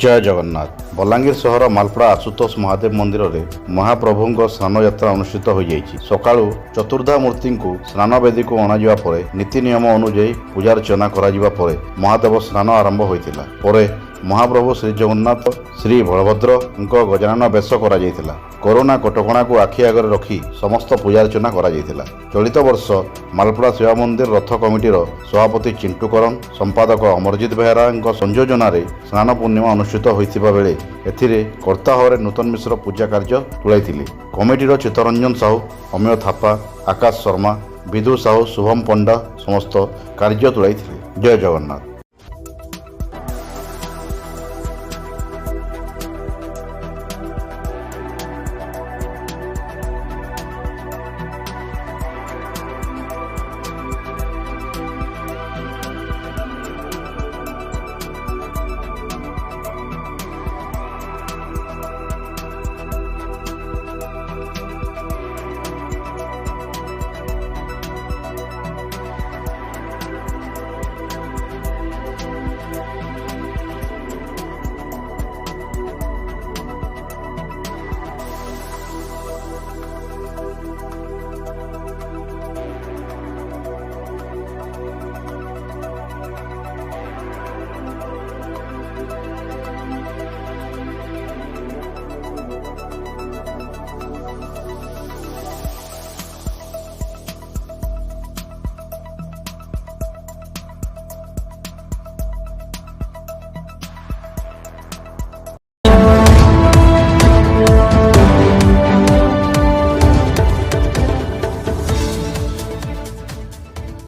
जय जगन्नाथ। बलांगीर सहर मालपड़ा आशुतोष महादेव मंदिर में महाप्रभु स्नान यात्रा अनुष्ठित हो जाइछि। सकाळु चतुर्धा मूर्ति को स्नान वेदी को अणाଯିबा परे नीति नियम अनुଯାयी पूजार्चना कराଯିबा परे महादेव स्नान आरंभ होइतिला। परे महाप्रभु श्री जगन्नाथ श्री बलभद्र गजानन बेश करा जायतिला। कोरोना कटकणा को आखि आगे रखी समस्त पूजार्चना करा जायतिला। चलित वर्ष मालपड़ा शिव मंदिर रथ कमिटीर सभापति चिंटू करन संपादक अमरजित बेहेरा संयोजन स्नान पूर्णिमा अनुष्ठित होइतिबा बेले एथिरे कर्ता भाव नूतन मिश्र पूजा कार्य तुलाइथिले। कमिटीर चित्तरंजन साहू, अमेय थापा, आकाश शर्मा, विदु साहू, शुभम पंडा समस्त कार्य तुलाइथिले। जय जगन्नाथ।